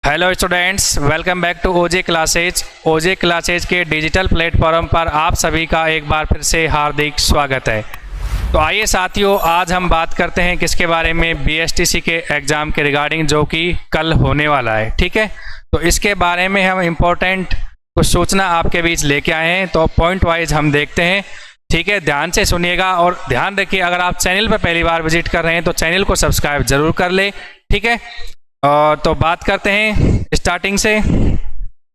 Hello students, welcome back to OJ classes. OJ classes के digital platform पर आप सभी का एक बार फिर से हार्दिक स्वागत है। तो आइए साथियों, आज हम बात करते हैं किसके बारे में, बीएसटीसी के एग्ज़ाम के रिगार्डिंग, जो कि कल होने वाला है। ठीक है, तो इसके बारे में हम इम्पोर्टेंट कुछ सूचना आपके बीच लेके आए हैं, तो पॉइंट वाइज हम देखते हैं। ठीक है, ध्यान से सुनिएगा और ध्यान रखिए, अगर आप चैनल पर पहली बार विजिट कर रहे हैं तो चैनल को सब्सक्राइब जरूर कर ले। ठीक है, तो बात करते हैं स्टार्टिंग से।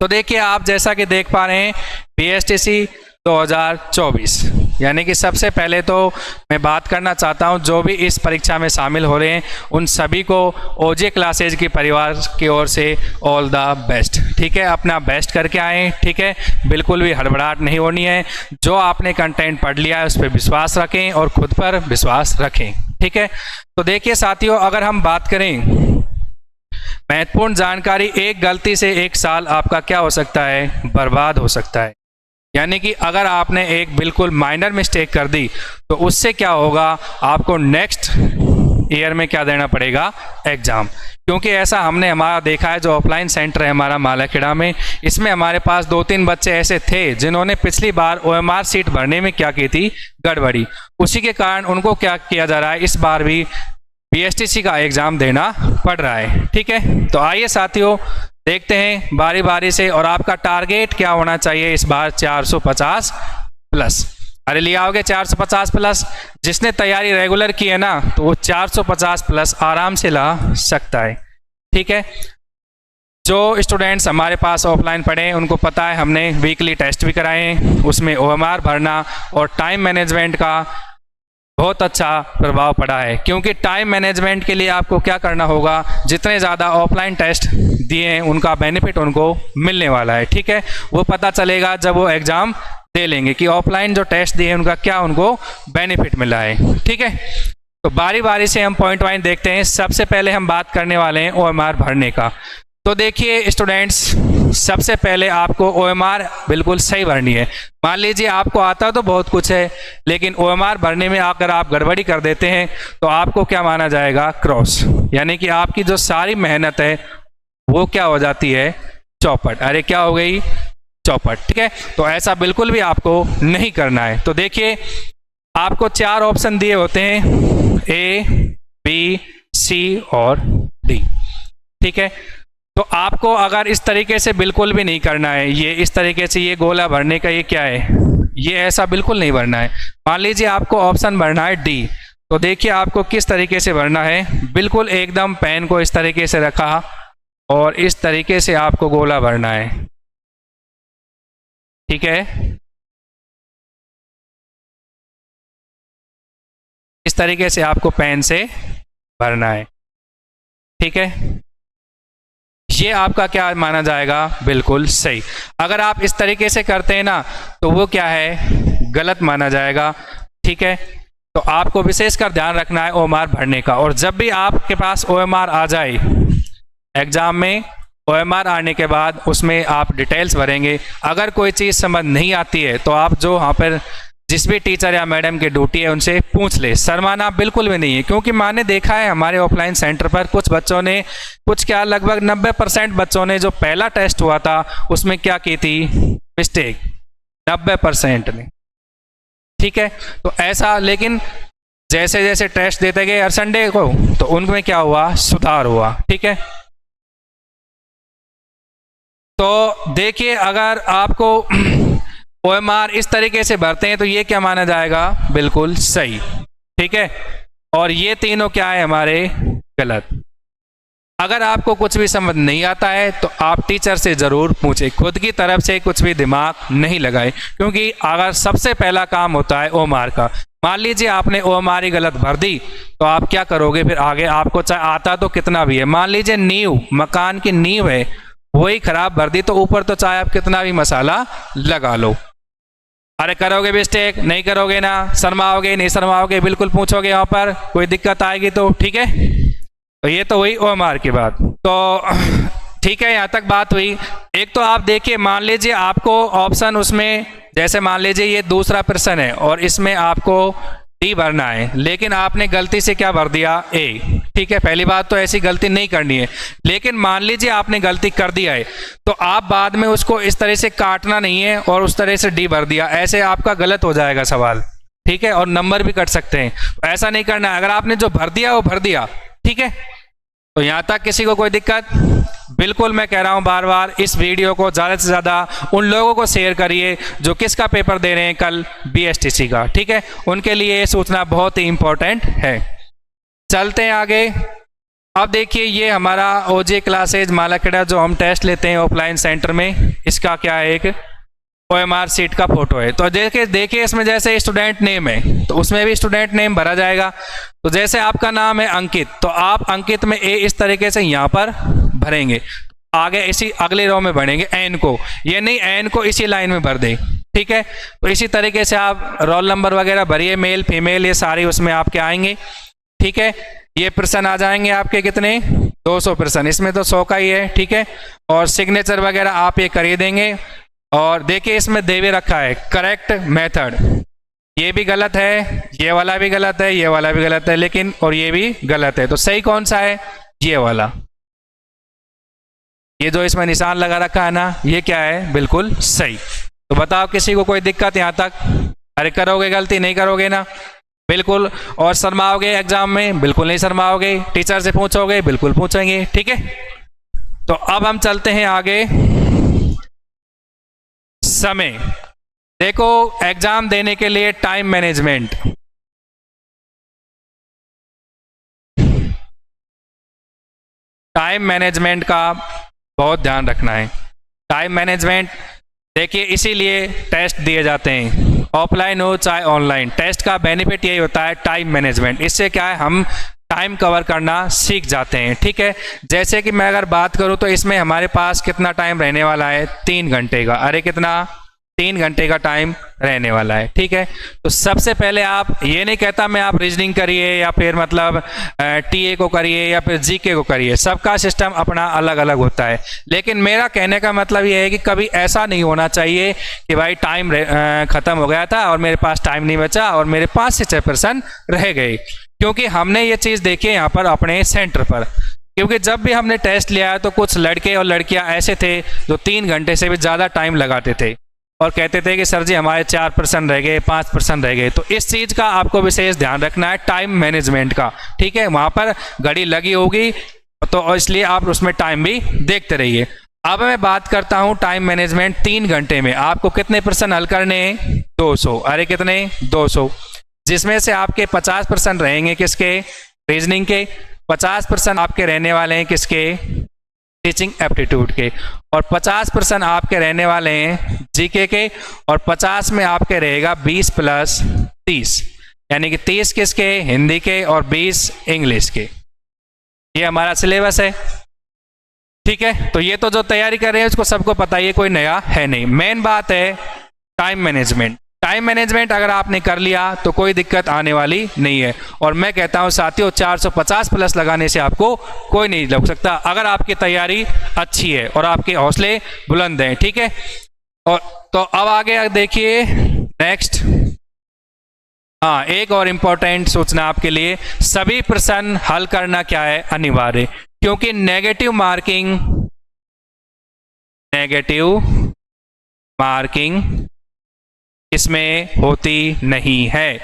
तो देखिए, आप जैसा कि देख पा रहे हैं बीएसटीसी 2024, यानी कि सबसे पहले तो मैं बात करना चाहता हूं, जो भी इस परीक्षा में शामिल हो रहे हैं उन सभी को ओजे क्लासेज की परिवार की ओर से ऑल द बेस्ट। ठीक है, अपना बेस्ट करके आएँ। ठीक है, बिल्कुल भी हड़बड़ाहट नहीं होनी है। जो आपने कंटेंट पढ़ लिया है उस पर विश्वास रखें और खुद पर विश्वास रखें। ठीक है, तो देखिए साथियों, अगर हम बात करें महत्वपूर्ण जानकारी, एक गलती से एक साल आपका क्या हो सकता है, बर्बाद हो सकता है। यानी कि अगर आपने एक बिल्कुल माइनर मिस्टेक कर दी तो उससे क्या होगा, आपको नेक्स्ट ईयर में क्या देना पड़ेगा, एग्जाम। क्योंकि ऐसा हमने हमारा देखा है, जो ऑफलाइन सेंटर है हमारा मालाखेड़ा में, इसमें हमारे पास 2-3 बच्चे ऐसे थे जिन्होंने पिछली बार ओएमआर सीट भरने में क्या की थी, गड़बड़ी। उसी के कारण उनको क्या किया जा रहा है, इस बार भी बीएसटीसी का एग्जाम देना पड़ रहा है। ठीक है, तो आइए साथियों देखते हैं बारी बारी से। और आपका टारगेट क्या होना चाहिए इस बार, 450 प्लस। अरे लिया होगे 450 प्लस। जिसने तैयारी रेगुलर की है ना, तो वो 450 प्लस आराम से ला सकता है। ठीक है, जो स्टूडेंट्स हमारे पास ऑफलाइन पढ़े हैं उनको पता है, हमने वीकली टेस्ट भी कराए हैं, उसमें ओएमआर भरना और टाइम मैनेजमेंट का बहुत अच्छा प्रभाव पड़ा है। क्योंकि टाइम मैनेजमेंट के लिए आपको क्या करना होगा, जितने ज़्यादा ऑफलाइन टेस्ट दिए हैं उनका बेनिफिट उनको मिलने वाला है। ठीक है, वो पता चलेगा जब वो एग्ज़ाम दे लेंगे कि ऑफलाइन जो टेस्ट दिए हैं उनका क्या उनको बेनिफिट मिला है। ठीक है, तो बारी बारी से हम पॉइंट वाइज देखते हैं। सबसे पहले हम बात करने वाले हैं ओएमआर भरने का। तो देखिए स्टूडेंट्स, सबसे पहले आपको ओएमआर बिल्कुल सही भरनी है। मान लीजिए आपको आता तो बहुत कुछ है, लेकिन ओएमआर भरने में अगर आप गड़बड़ी कर देते हैं तो आपको क्या माना जाएगा, क्रॉस। यानी कि आपकी जो सारी मेहनत है वो क्या हो जाती है, चौपट। अरे क्या हो गई, चौपट। ठीक है, तो ऐसा बिल्कुल भी आपको नहीं करना है। तो देखिए, आपको 4 ऑप्शन दिए होते हैं, ए, बी, सी और डी। ठीक है, तो आपको अगर इस तरीके से बिल्कुल भी नहीं करना है, ये इस तरीके से ये गोला भरने का ये क्या है, ये ऐसा बिल्कुल नहीं भरना है। मान लीजिए आपको ऑप्शन भरना है डी, तो देखिए आपको किस तरीके से भरना है। बिल्कुल एकदम पेन को इस तरीके से रखा और इस तरीके से आपको गोला भरना है। ठीक है, इस तरीके से आपको पेन से भरना है। ठीक है, ये आपका क्या माना जाएगा, बिल्कुल सही। अगर आप इस तरीके से करते हैं ना तो वो क्या है, गलत माना जाएगा। ठीक है, तो आपको विशेषकर ध्यान रखना है ओएमआर भरने का। और जब भी आपके पास ओएमआर आ जाए एग्जाम में, ओएमआर आने के बाद उसमें आप डिटेल्स भरेंगे। अगर कोई चीज़ समझ नहीं आती है तो आप जो वहाँ पर जिस भी टीचर या मैडम की ड्यूटी है उनसे पूछ ले, शर्माना बिल्कुल भी नहीं है। क्योंकि मैंने देखा है हमारे ऑफलाइन सेंटर पर कुछ बच्चों ने, कुछ क्या लगभग 90% बच्चों ने जो पहला टेस्ट हुआ था उसमें क्या की थी, मिस्टेक, 90% ने। ठीक है, तो ऐसा, लेकिन जैसे जैसे टेस्ट देते गए हर संडे को, तो उनमें क्या हुआ, सुधार हुआ। ठीक है, तो देखिए, अगर आपको ओएमआर इस तरीके से भरते हैं तो ये क्या माना जाएगा, बिल्कुल सही। ठीक है, और ये तीनों क्या है हमारे, गलत। अगर आपको कुछ भी समझ नहीं आता है तो आप टीचर से जरूर पूछें, खुद की तरफ से कुछ भी दिमाग नहीं लगाए। क्योंकि अगर सबसे पहला काम होता है ओएमआर का, मान लीजिए आपने ओएमआर ही गलत भर दी तो आप क्या करोगे फिर आगे, आपको चाहे आता तो कितना भी है, मान लीजिए नींव, मकान की नींव है, वही खराब भर दी तो ऊपर तो चाहे आप कितना भी मसाला लगा लो। अरे करोगे मिस्टेक, नहीं करोगे ना, शर्माओगे नहीं शर्माओगे, बिल्कुल पूछोगे, वहां पर कोई दिक्कत आएगी तो। ठीक है, तो ये तो हुई ओएमआर की बात। तो ठीक है, यहाँ तक बात हुई। एक तो आप देखिए, मान लीजिए आपको ऑप्शन उसमें, जैसे मान लीजिए ये दूसरा प्रश्न है और इसमें आपको डी भरना है, लेकिन आपने गलती से क्या भर दिया, ए। ठीक है, पहली बात तो ऐसी गलती नहीं करनी है, लेकिन मान लीजिए आपने गलती कर दिया है तो आप बाद में उसको इस तरह से काटना नहीं है और उस तरह से डी भर दिया, ऐसे आपका गलत हो जाएगा सवाल। ठीक है, और नंबर भी कट सकते हैं, ऐसा नहीं करना है। अगर आपने जो भर दिया वो भर दिया, ठीक है। तो यहां तक किसी को कोई दिक्कत? बिल्कुल, मैं कह रहा हूं बार बार, इस वीडियो को ज़्यादा से ज़्यादा उन लोगों को शेयर करिए जो किसका पेपर दे रहे हैं कल, BSTC का। ठीक है, उनके लिए ये सूचना बहुत ही इंपॉर्टेंट है। चलते हैं आगे। अब देखिए, ये हमारा OJ क्लासेज मालाखेड़ा जो हम टेस्ट लेते हैं ऑफलाइन सेंटर में, इसका क्या है, एक OMR सीट का फोटो है। तो देखिए इसमें जैसे स्टूडेंट नेम है तो उसमें भी स्टूडेंट नेम भरा जाएगा। तो जैसे आपका नाम है अंकित, तो आप अंकित में ए इस तरीके से यहाँ पर भरेंगे, आगे इसी अगले रो में भरेंगे एन को, ये नहीं एन को इसी लाइन में भर दें। ठीक है, तो इसी तरीके से आप रोल नंबर वगैरह भरिए, मेल फीमेल ये सारी उसमें आपके आएंगे। ठीक है, ये पर्सन आ जाएंगे आपके कितने, 200 पर्सन, इसमें तो 100 का ही है। ठीक है, और सिग्नेचर वगैरह आप ये करिए देंगे। और देखिए इसमें देवे रखा है करेक्ट मेथड, ये भी गलत है, ये वाला भी गलत है, ये वाला भी गलत है, लेकिन और ये भी गलत है। तो सही कौन सा है, ये वाला, ये जो इसमें निशान लगा रखा है ना, ये क्या है, बिल्कुल सही। तो बताओ किसी को कोई दिक्कत यहाँ तक? अरे करोगे गलती, नहीं करोगे ना, बिल्कुल। और शर्माओगे एग्जाम में? बिल्कुल नहीं शर्माओगे। टीचर से पूछोगे? बिल्कुल पूछेंगे। ठीक है, तो अब हम चलते हैं आगे। समय, देखो एग्जाम देने के लिए टाइम मैनेजमेंट, टाइम मैनेजमेंट का बहुत ध्यान रखना है। टाइम मैनेजमेंट देखिए इसीलिए टेस्ट दिए जाते हैं, ऑफलाइन हो चाहे ऑनलाइन। टेस्ट का बेनिफिट यही होता है टाइम मैनेजमेंट, इससे क्या है हम टाइम कवर करना सीख जाते हैं। ठीक है, जैसे कि मैं अगर बात करूं तो इसमें हमारे पास कितना टाइम रहने वाला है, 3 घंटे का। अरे कितना, 3 घंटे का टाइम रहने वाला है। ठीक है, तो सबसे पहले आप ये नहीं कहता मैं आप रीजनिंग करिए या फिर मतलब टीए को करिए या फिर जीके को करिए, सबका सिस्टम अपना अलग अलग होता है। लेकिन मेरा कहने का मतलब ये है कि कभी ऐसा नहीं होना चाहिए कि भाई टाइम खत्म हो गया था और मेरे पास टाइम नहीं बचा और मेरे 5 से 6% रह गए, क्योंकि हमने ये चीज़ देखी है यहाँ पर अपने सेंटर पर। क्योंकि जब भी हमने टेस्ट लिया है तो कुछ लड़के और लड़कियां ऐसे थे जो 3 घंटे से भी ज़्यादा टाइम लगाते थे और कहते थे कि सर जी हमारे 4% रह गए, 5% रह गए। तो इस चीज़ का आपको विशेष ध्यान रखना है टाइम मैनेजमेंट का। ठीक है, वहाँ पर घड़ी लगी होगी तो इसलिए आप उसमें टाइम भी देखते रहिए। अब मैं बात करता हूँ टाइम मैनेजमेंट। 3 घंटे में आपको कितने प्रश्न हल करने हैं, 200। अरे कितने, 200, जिसमें से आपके 50% रहेंगे किसके, रीजनिंग के, 50% आपके रहने वाले हैं किसके, टीचिंग एप्टीट्यूड के, और 50% आपके रहने वाले हैं जीके के, और 50 में आपके रहेगा 20 + 30, यानी कि 30 किसके, हिंदी के, और 20 इंग्लिश के। ये हमारा सिलेबस है। ठीक है, तो ये तो जो तैयारी कर रहे हैं उसको सबको पता है, ये कोई नया है नहीं। मेन बात है टाइम मैनेजमेंट। टाइम मैनेजमेंट अगर आपने कर लिया तो कोई दिक्कत आने वाली नहीं है। और मैं कहता हूं साथियों 450+ लगाने से आपको कोई नहीं लग सकता, अगर आपकी तैयारी अच्छी है और आपके हौसले बुलंद हैं। ठीक है, और तो अब आगे देखिए नेक्स्ट। हाँ, एक और इम्पोर्टेंट सूचना आपके लिए, सभी प्रश्न हल करना क्या है, अनिवार्य, क्योंकि नेगेटिव मार्किंग इसमें होती नहीं है।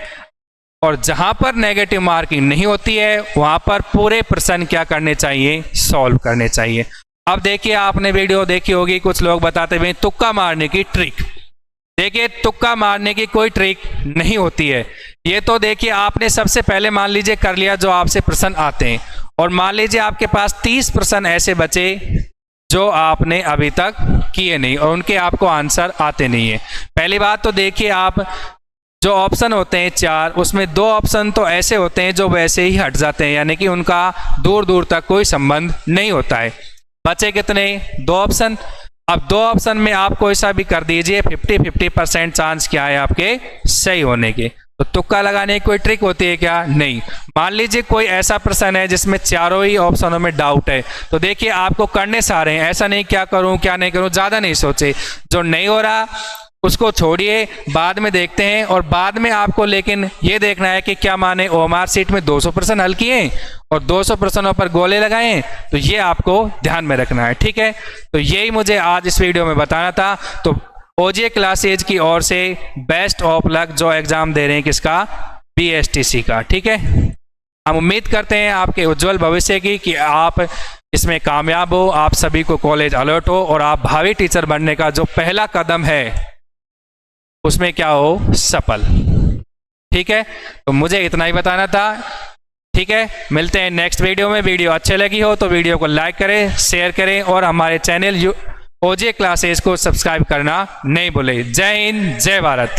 और जहां पर नेगेटिव मार्किंग नहीं होती है वहां पर पूरे प्रश्न क्या करने चाहिए, सॉल्व करने चाहिए। अब देखिए आपने वीडियो देखी होगी, कुछ लोग बताते हुए तुक्का मारने की ट्रिक। देखिए तुक्का मारने की कोई ट्रिक नहीं होती है। ये तो देखिए आपने सबसे पहले मान लीजिए कर लिया जो आपसे प्रश्न आते हैं, और मान लीजिए आपके पास 30 प्रश्न ऐसे बचे जो आपने अभी तक किए नहीं और उनके आपको आंसर आते नहीं है। पहली बात तो देखिए आप जो ऑप्शन होते हैं 4, उसमें 2 ऑप्शन तो ऐसे होते हैं जो वैसे ही हट जाते हैं, यानी कि उनका दूर दूर तक कोई संबंध नहीं होता है। बचे कितने, 2 ऑप्शन। अब 2 ऑप्शन में आप कोई सा भी कर दीजिए, 50-50% चांस क्या है आपके सही होने के। तो तुक्का लगाने की कोई ट्रिक होती है क्या, नहीं। मान लीजिए कोई ऐसा प्रश्न है जिसमें चारों ही ऑप्शनों में डाउट है, तो देखिए आपको करने सारे हैं, ऐसा नहीं क्या करूं क्या नहीं करूं, ज़्यादा नहीं सोचे। जो नहीं हो रहा उसको छोड़िए, बाद में देखते हैं। और बाद में आपको लेकिन ये देखना है कि क्या माने ओएमआर शीट में 200 प्रश्न हल किए और 200 प्रश्नों पर गोले लगाए, तो ये आपको ध्यान में रखना है, ठीक है। तो यही मुझे आज इस वीडियो में बताना था। तो ओजे क्लासेज की ओर से बेस्ट ऑफ लक जो एग्जाम दे रहे हैं किसका, बीएसटीसी का, ठीक है। हम उम्मीद करते हैं आपके उज्जवल भविष्य की कि आप इसमें कामयाब हो, आप सभी को कॉलेज अलर्ट हो और आप भावी टीचर बनने का जो पहला कदम है उसमें क्या हो, सफल, ठीक है। तो मुझे इतना ही बताना था, ठीक है। मिलते हैं नेक्स्ट वीडियो में। वीडियो अच्छी लगी हो तो वीडियो को लाइक करें, शेयर करें और हमारे चैनल ओजे क्लासेस को सब्सक्राइब करना नहीं भूलें। जय हिंद, जय भारत।